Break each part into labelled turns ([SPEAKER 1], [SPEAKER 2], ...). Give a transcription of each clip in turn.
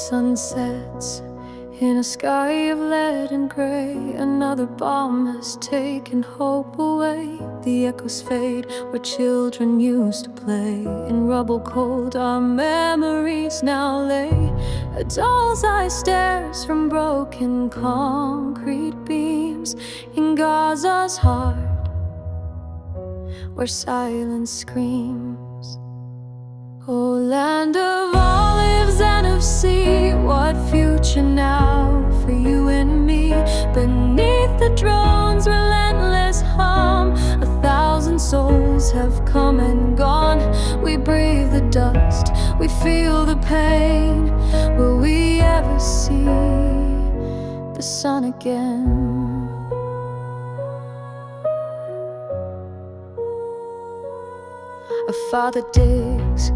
[SPEAKER 1] sun sets in a sky of lead and gray. Another bomb has taken hope away. The echoes fade where children used to play. In rubble cold our memories now lay. A doll's eye stares from broken concrete beams in Gaza's heart, where silence screams. Oh, land of olives and of sea, what future now for you and me? Beneath the drone's relentless hum, 1,000 souls have come and gone. We breathe the dust, we feel the pain. Will we ever see the sun again? A father digs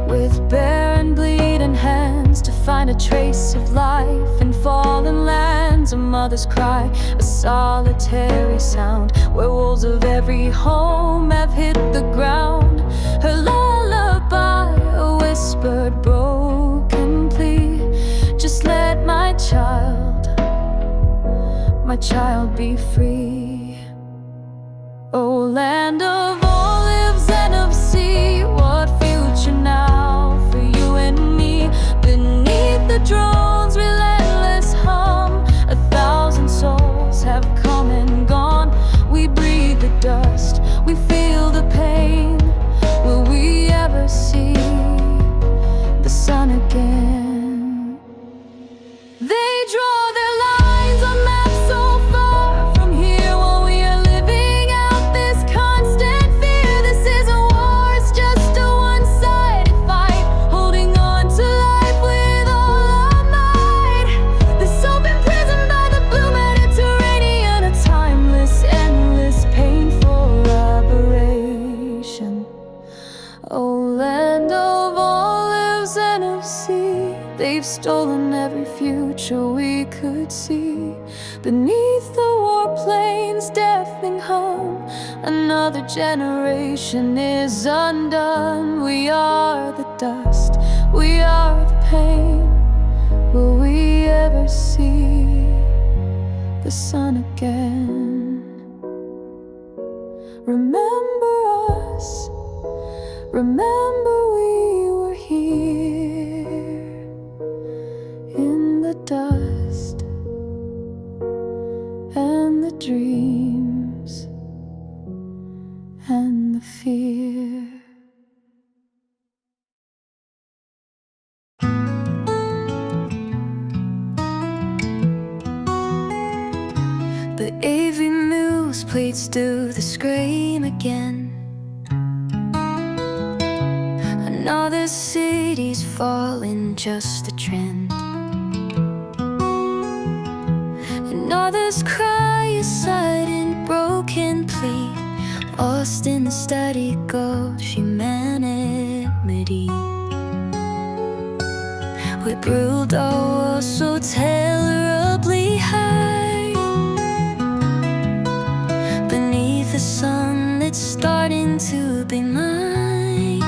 [SPEAKER 1] with bare and bleeding hands to find a trace of life in fallen lands. A mother's cry, a solitary sound, where walls of every home have hit the ground. Her lullaby, a whispered broken plea. Just let my child be free. Oh, land of olives and of sea, what future now for you and me? Beneath the drone's relentless hum, 1,000 souls have come and gone. We breathe the dust, we feel the pain. Will we ever see the sun again? They draw their lines on maps so far from here, while we are living out this constant fear. This isn't war, it's just a one-sided fight, holding on to life with all our might. This open prison by the blue Mediterranean, a timeless, endless, painful aberration. Oh, land of olives and of sea, they've stolen every future we could see. Beneath the warplane's deafening hum, another generation is undone. We are the dust, we are the pain. Will we ever see the sun again? Remember us, remember we were here in the dust and the dreams and the fear. The AV news plates do the scream again. Another city's falling, just a trend. And others cry a sudden broken plea, lost in the static of humanity. We build our walls so terribly high, beneath the sun that's starting to be mine.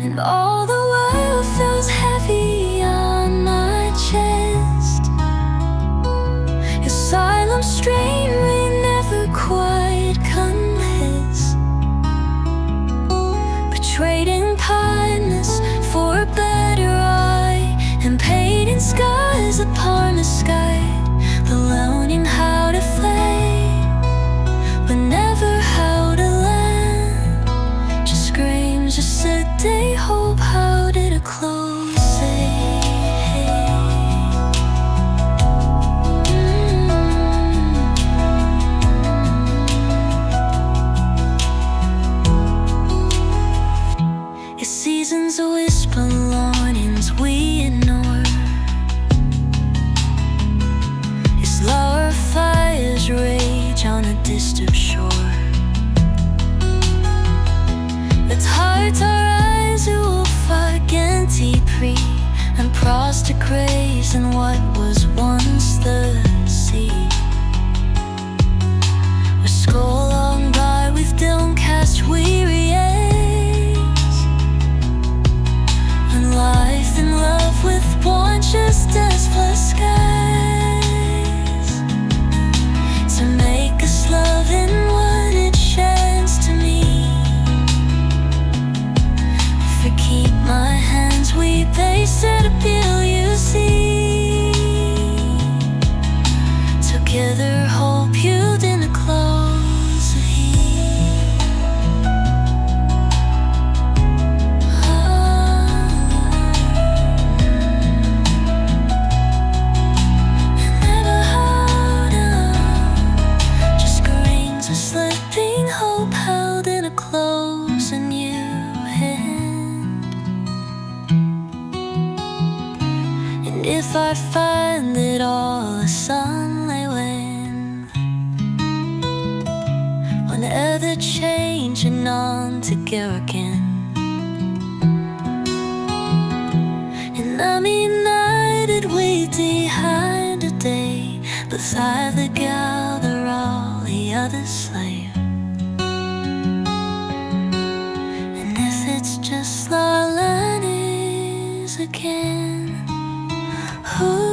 [SPEAKER 1] And all the world feels heavy on my chest. Your silent strain we never quite confess, betrayed in kindness for a better eye and pain. if I'd find it all a sunlight whenever changing on together again. And I'm united way behind a day, beside the gather all the other slave. And if it's just our lands again, ooh.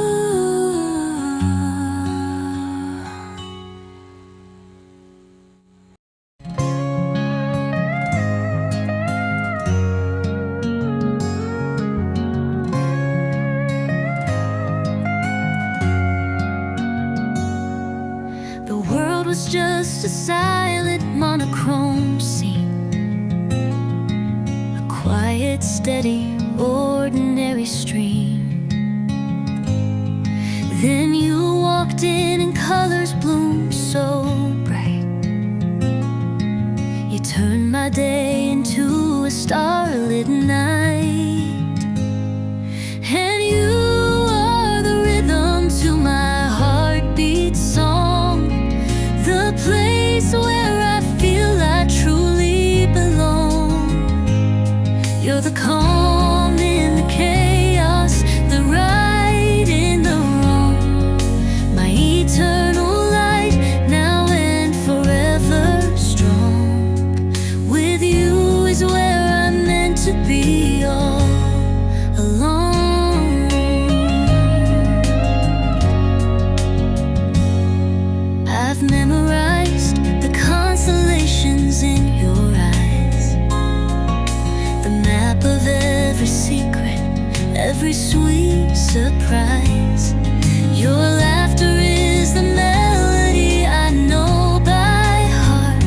[SPEAKER 1] The world was just a silent monochrome scene, a quiet, steady, ordinary stream. Then you walked in and colors bloomed so bright. You turned my day into a starlit night. And you are the rhythm to my heartbeat song, the place where I feel I truly belong. You're the calm in the chaos, the right in the wrong, my eternal light, now and forever strong. With you is where I'm meant to be all along. I've memorized the constellations in your eyes, the map of every secret, every sweet surprise. Your laughter is the melody I know by heart,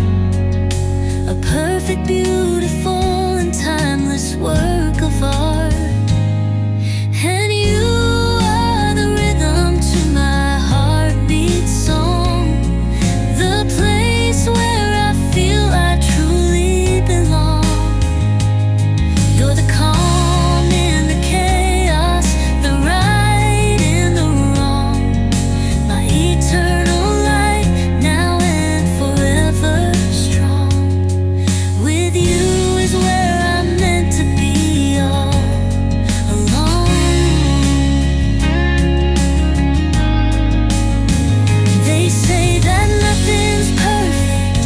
[SPEAKER 1] a perfect, beautiful, and timeless work of art. And you are the rhythm to my heartbeat song, the place where I feel I truly belong. You're the calm in the chaos, the right in the wrong, my eternal light, now and forever strong. With you is where I'm meant to be all alone. They say that nothing's perfect,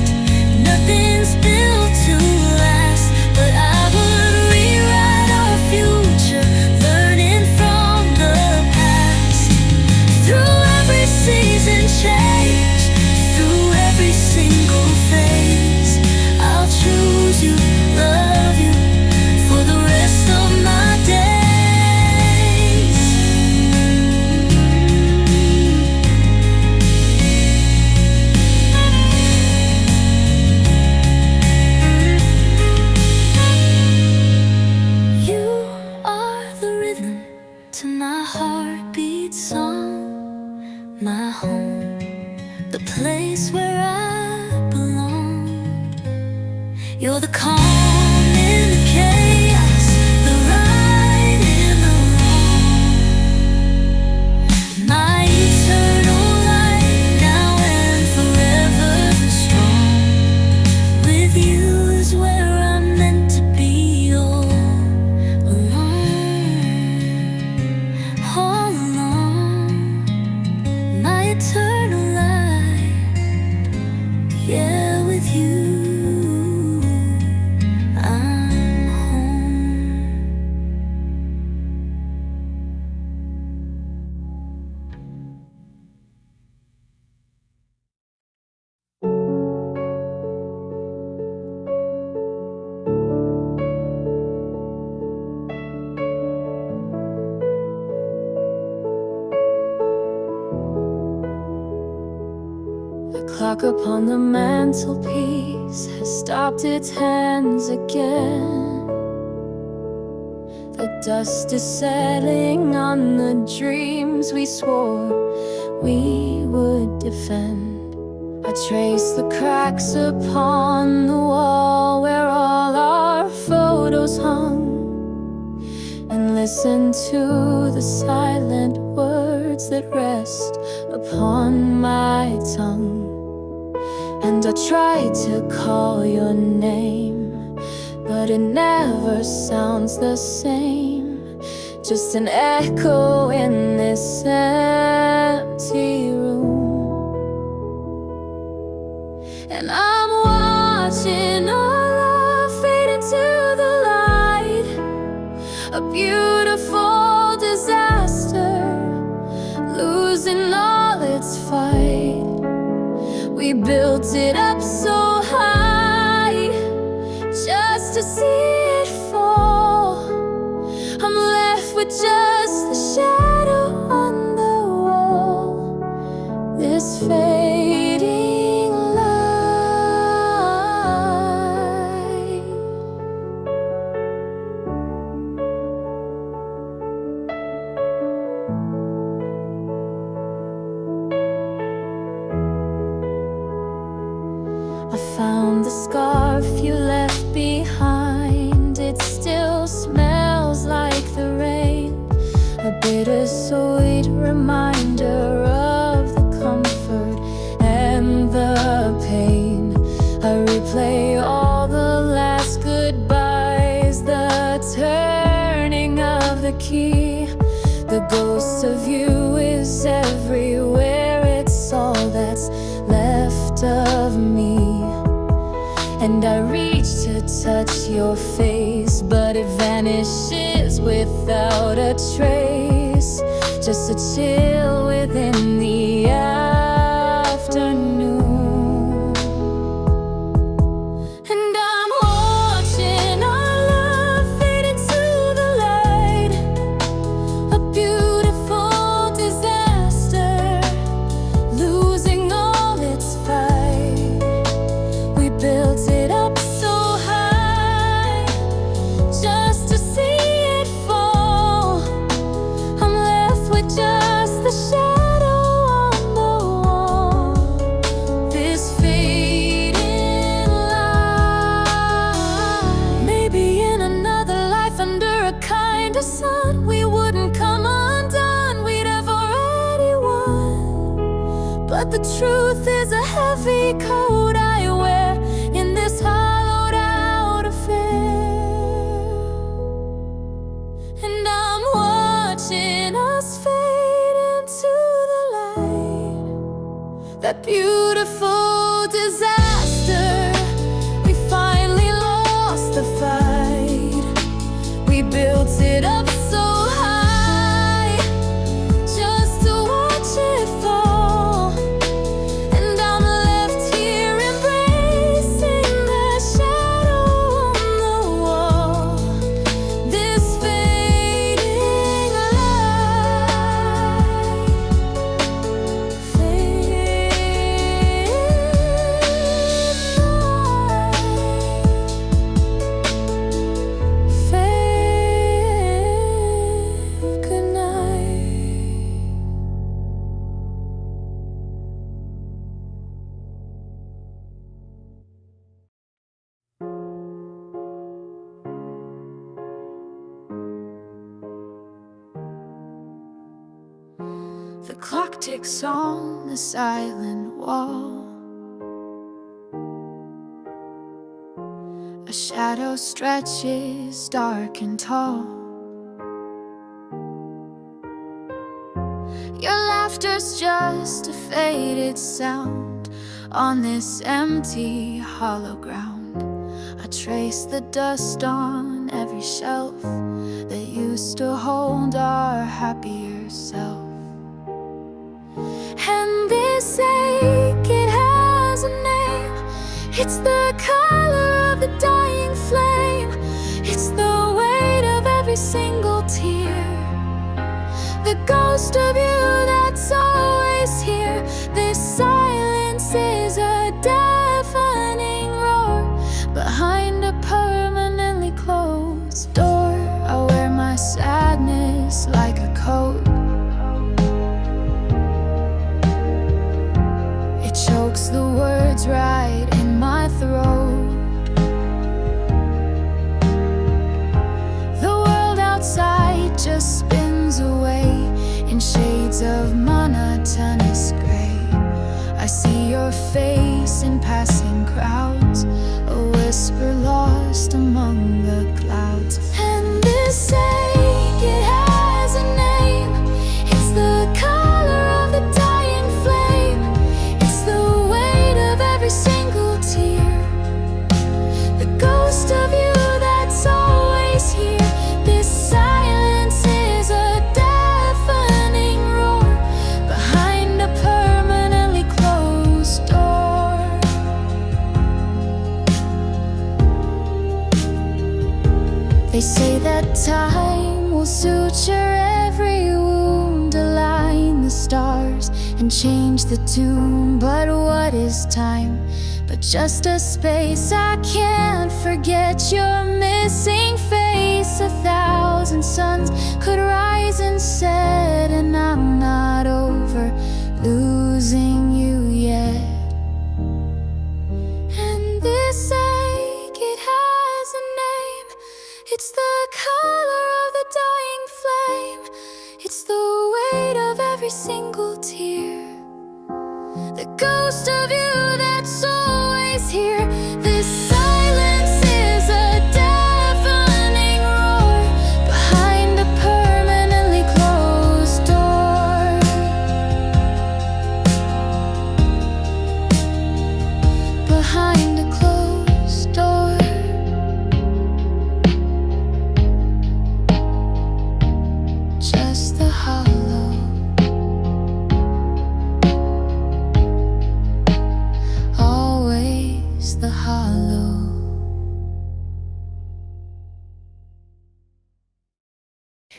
[SPEAKER 1] nothing's built to last, but I would rewrite our future, learning from the past. Through every season change, through every single phase, I'll choose you, love you, for the rest of my days. You are the rhythm to my heartbeat song, my home, the place where I belong. You're the calm in the chaos, the right in the wrong, my eternal light, now and forever strong. With you is where I'm meant to be all along, my eternal light. Yeah, with you I'm home. The clock upon the mantelpiece has stopped its hands again. The dust is settling on the dreams we swore we would defend. I trace the cracks upon the wall where all our photos hung, and listen to the silent words that rest upon my tongue. And I try to call your name, but it never sounds the same. Just an echo in this empty room. And I'm watching our love fade into the light, a beautiful disaster, losing all its fight. We built it up so high, just to see it fall. I'm left with just the shadow on the wall, this fading light. I found the scarf you left behind. It still smells like the rain, a bittersweet reminder of the comfort and the pain. I replay all the last goodbyes, the turning of the key. The ghost of you is everywhere, it's all that's left of me. And I reach to touch your face, but it vanishes without a trace. Just a chill within the afternoon. And I'm watching our love fade into the light, a beautiful disaster, losing all its fight. We built it up so high, just to see it fall. I'm left with just the shadow on the wall, this fading light. Maybe in another life, under a kinder sun, we wouldn't come undone, we'd have already won. But the truth is a heavy coat I wear in this hollowed out affair. And I'm watching us fade into the light, that beautiful disaster. We finally lost the fight. We built it up so high, just to watch it fall. And I'm left here embracing the shadow on the wall, this fading light. Fading light. Fade. Good night. The clock ticks on the silent wall, a shadow stretches dark and tall. Your laughter's just a faded sound on this empty hollow ground. I trace the dust on every shelf that used to hold our happier self. And this ache, it has a name. It's the color of the dying flame. It's the weight of every single tear, the ghost of you that's always here. This silence is a deafening roar behind a permanently closed door. I wear my sadness like a coat. It chokes the words right in my throat. The world outside just spins away in shade. shades of monotonous gray. I see your face in passing crowds, a whisper lost among the clouds. And this ache, it has a name. It's the color of the dying flame. It's the weight of every single tear, the ghost of you that's always here. This silence is a deafening roar behind a permanently closed door. They say that time will suture every wound, align the stars and change the tune. But what is time but just a space? I can't forget your missing face. 1,000 suns could rise and set, and I'm not over losing you yet. And this ache, it has a name. It's the color of the dying flame. It's the weight of every single tear, the ghost of you that's always here. This silence is a deafening roar behind a permanently closed door. Behind a closed door. Just the hollow. Always the hollow.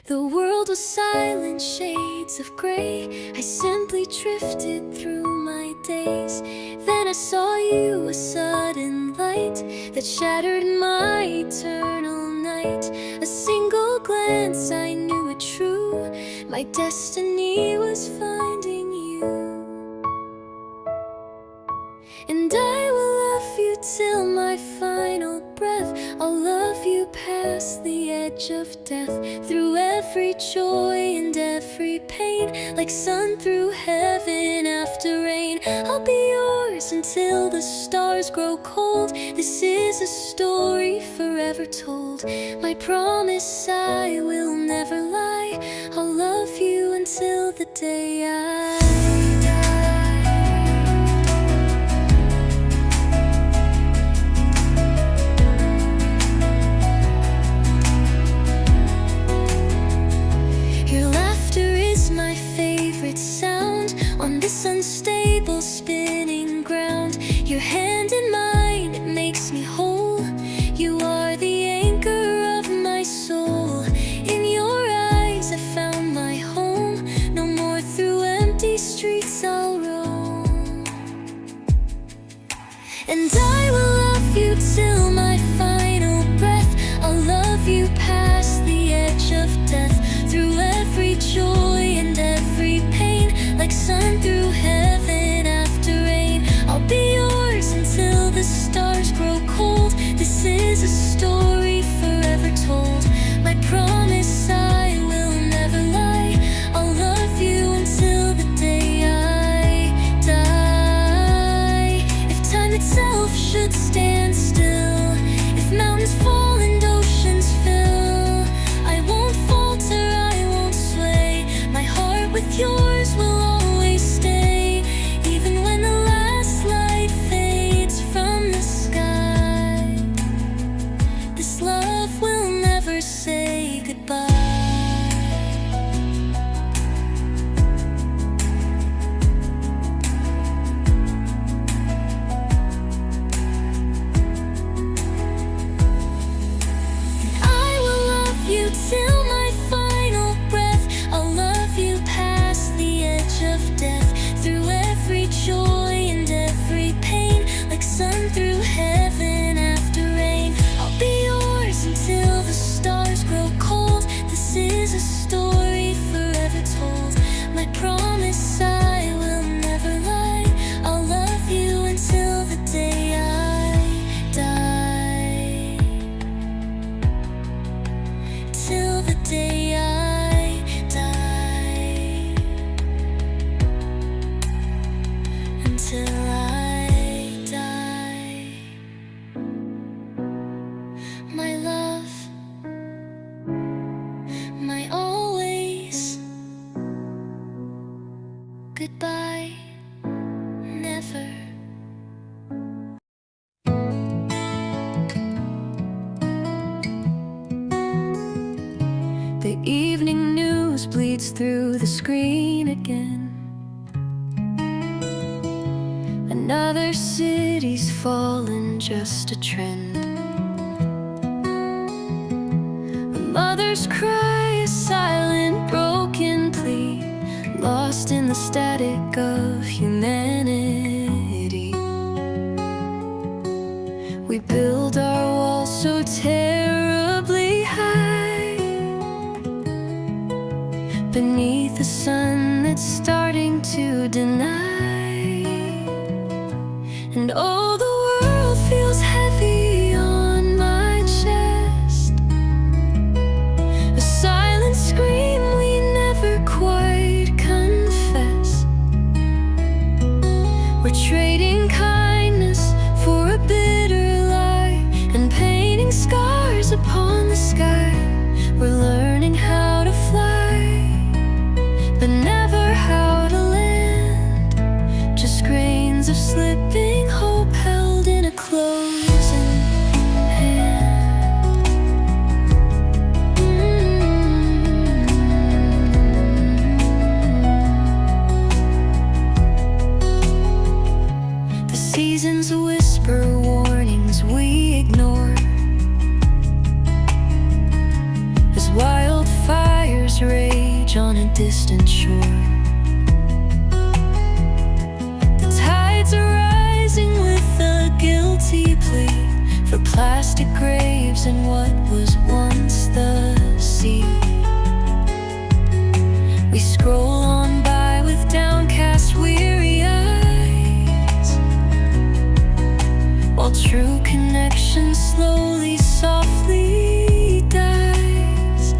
[SPEAKER 1] The world was silent, shades of gray. I simply drifted through my days. Then I saw you, a sudden light that shattered my eternal night. A single glance, I knew it true. My destiny was finding you. And I will love you till my final breath. I'll love you past the edge of death, through every joy and every pain, like sun through heaven after rain. I'll be yours until the stars grow cold. This is a story forever told. My promise, I will never lie. I'll love you until the day I sound on this unstable spinning ground. Your hand in mine, it makes me whole. You are the anchor of my soul. In your eyes I found my home. No more through empty streets I'll roam. And I will love you till my final breath. I'll love you past the edge of death, through every joy and every pain, like sun through heaven after rain. I'll be yours until the stars grow cold. This is a story forever told. My promise, I will never lie. I'll love you until the day I die. If time itself should stand still, if mountains fall and oceans fill, I won't falter, I won't sway. My heart with yours will always stay, even when the last light fades from the sky. This love will never say goodbye. goodbye, never. The evening news bleeds through the screen again. Another city's fallen, just a trend. A mother's cry, a silent, broken plea, lost in the static of humanity. We build our walls so terribly high, beneath a sun that's starting to deny. And oh, the world feels heavy on my chest, a silent scream we never quite confess. We're trading kindness for a bitter lie, and painting scars upon the sky. We're learning how to fly, but never how to land. Just grains of slipping hope held in a closing hand. The seasons whisper warnings we ignore, as wildfires rage on a distant shore. The tides are rising with a guilty plea for plastic graves in what was once the sea. We scroll on by with downcast, weary eyes, while true connection slowly, softly dies.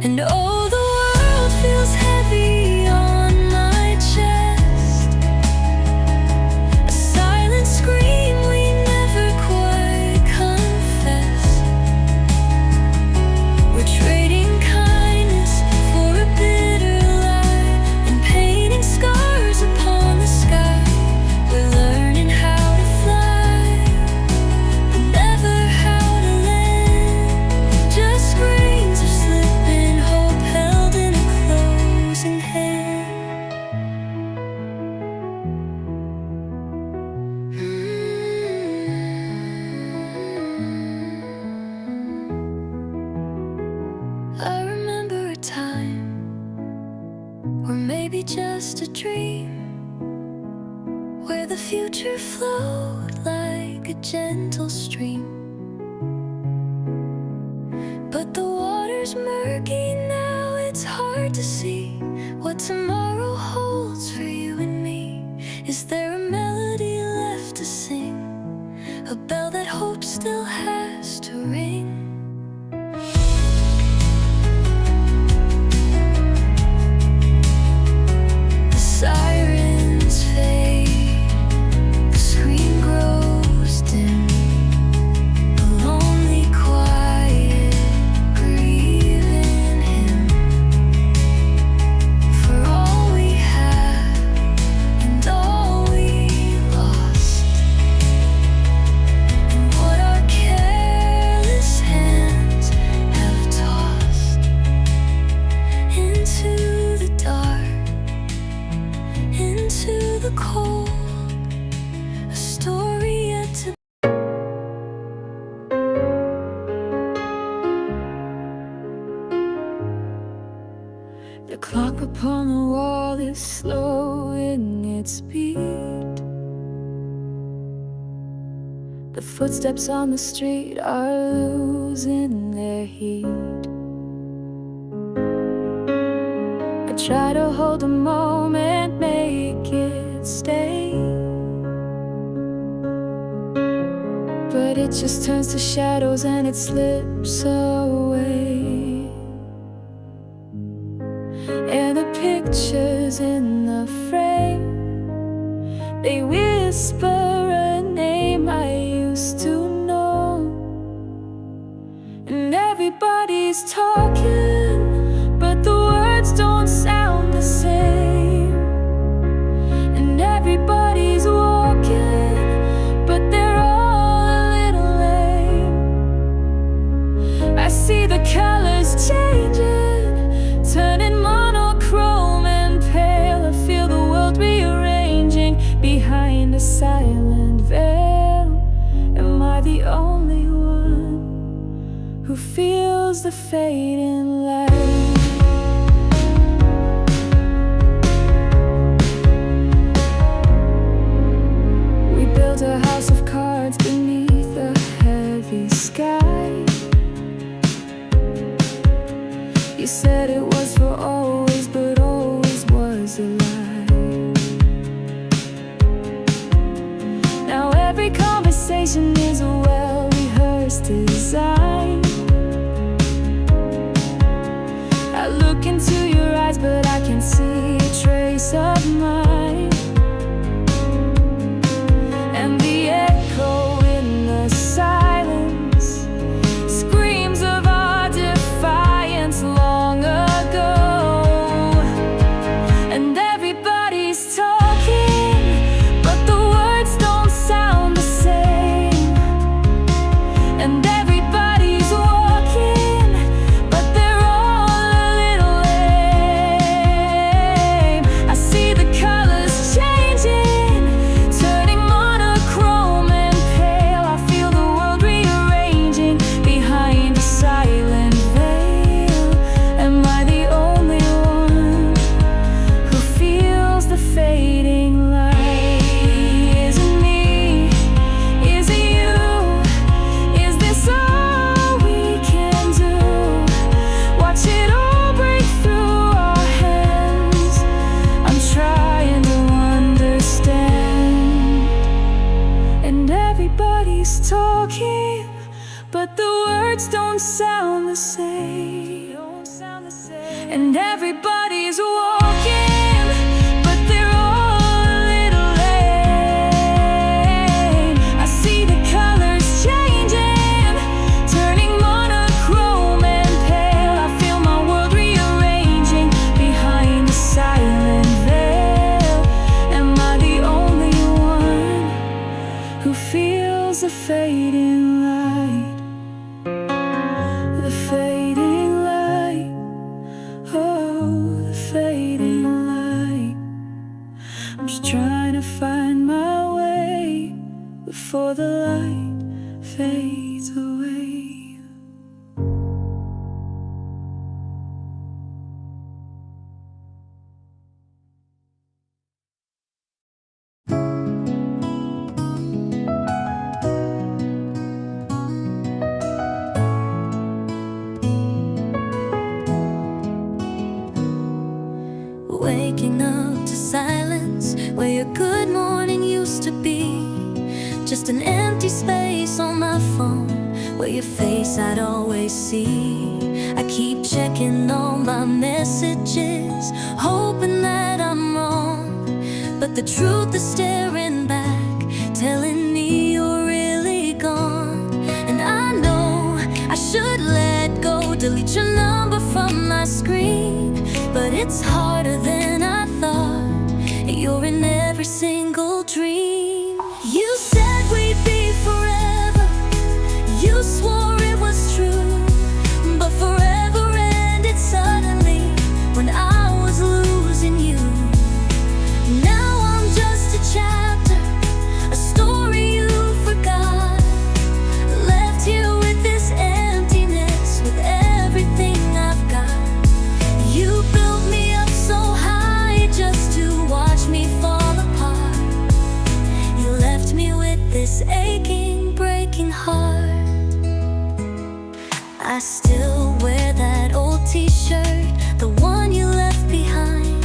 [SPEAKER 1] And oh, the world feels heavy on my chest, a silent scream we never quite confess. We're trading kindness for a bitter lie, and painting scars upon the sky. We're learning how to fly, but never how to land. Just grains of slipping hope held in a closing hand. I remember a time, or maybe just a dream, where the future flowed like a gentle stream. But the water's murky now, it's hard to see what tomorrow holds for you and me. Is there a melody left to sing, a bell that hope still has to ring? The sirens fade, the screen grows dim, a lonely quiet grieving him for all we have and all we lost, and what our careless hands have tossed into the dark, into the cold, a story yet to. The clock upon the wall is slowing its beat. The footsteps on the street are losing their heat. I try to hold the moment, make it stay, but it just turns to shadows and it slips away. And the pictures in the frame, they whisper a name I used to know. And everybody's talking, but the words don't sound the same. fading light. We built a house of cards beneath a heavy sky. You said it was for always, but always was a lie. Now every conversation is a well-rehearsed design. I look into your eyes, but I can't see a trace of mine. And the echo in the silence screams of our defiance long ago. And everybody's talking, but the words don't sound the same. And everybody's walking, but they're all a little lame. I see the colors changing, turning monochrome and pale. I feel the world rearranging behind a silent veil. Am I the only one who feels the fading light? Is it me? Is it you? Is this all we can do? Watch it all break through our hands. I'm trying to understand. And everybody's talking, but the words don't sound the same. And everybody's walking, but they're all a little lame. I see the colors changing, turning monochrome and pale. I feel my world rearranging behind a silent veil. Am I the only one who feels the fading light? The fading light, oh, the fading light. I'm just trying to find my way before the light fades away.
[SPEAKER 2] Waking up to silence where your good morning used to be. Just an empty space on my phone where your face I'd always see. I keep checking all my messages, hoping that I'm wrong, but the truth is staring back, telling me you're really gone. And I know I should let go, delete your number from my screen, but it's harder than I thought. You're in every single dream. You said we'd be forever, you swore it was true, but forever ended suddenly when I was losing you. Now I'm just a chapter, a story you forgot, left here with this emptiness, with everything I've got. You built me up so high just to watch me fall apart. You left me with this aching, breaking heart. I still wear that old t-shirt, the one you left behind.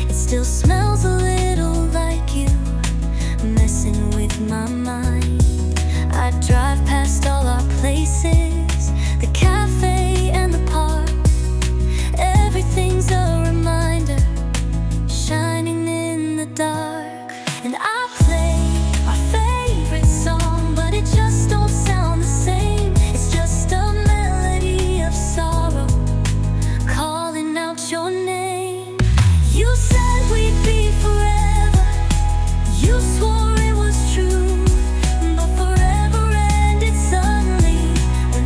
[SPEAKER 2] It still smells a little like you, messing with my mind. I drive past all our places, the cafe and the park. Everything's a reminder, shining in the dark. And I play our favorite song, but it just don't sound the same. It's just a melody of sorrow, calling out your name. You said we'd be forever, you swore it was true, but forever ended suddenly when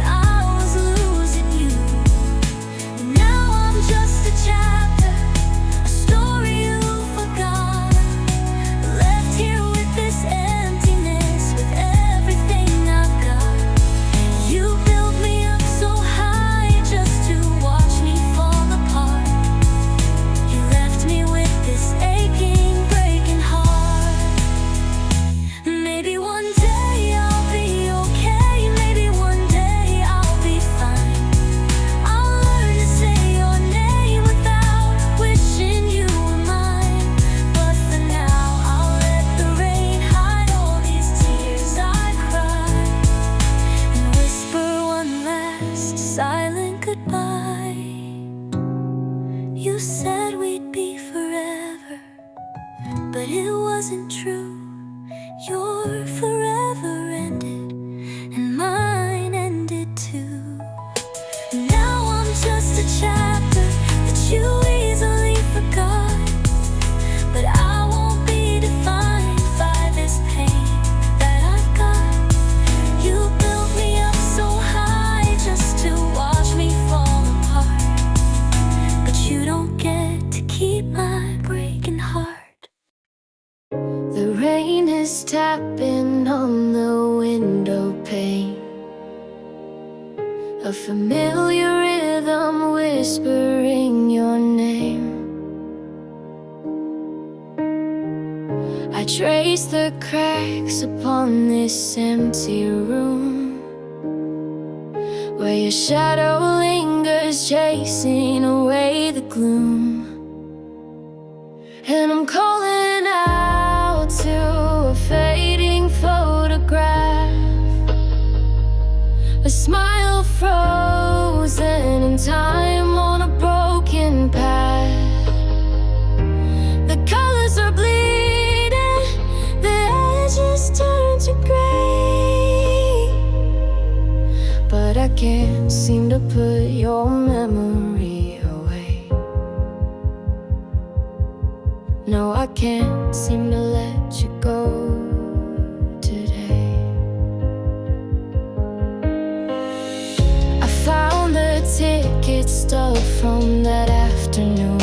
[SPEAKER 1] tapping on the window pane, a familiar rhythm whispering your name. I trace the cracks upon this empty room, where your shadow lingers, chasing away the gloom. And I'm calling out to a fading photograph, a smile frozen in time on a broken path. The colors are bleeding, the edges turn to gray, but I can't seem to put your memory away. No, I can't seem to let you go today. I found the ticket stub from that afternoon,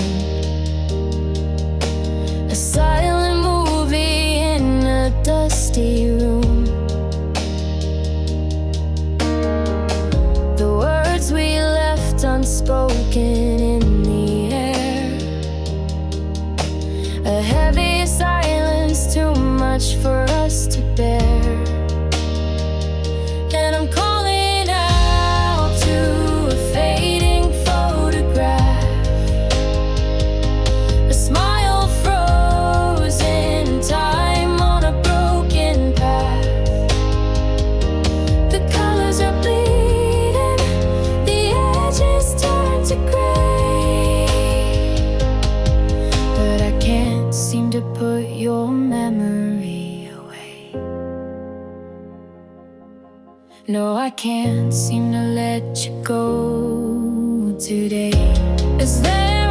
[SPEAKER 1] a silent movie in a dusty room. The words we left unspoken in the air, a heavy silence, too much for us to bear. And I'm calling out to a fading photograph, a smile frozen in time on a broken path. The colors are bleeding, the edges turn to gray, but I can't seem to put your memory away. No, I can't seem to let you go today. Is there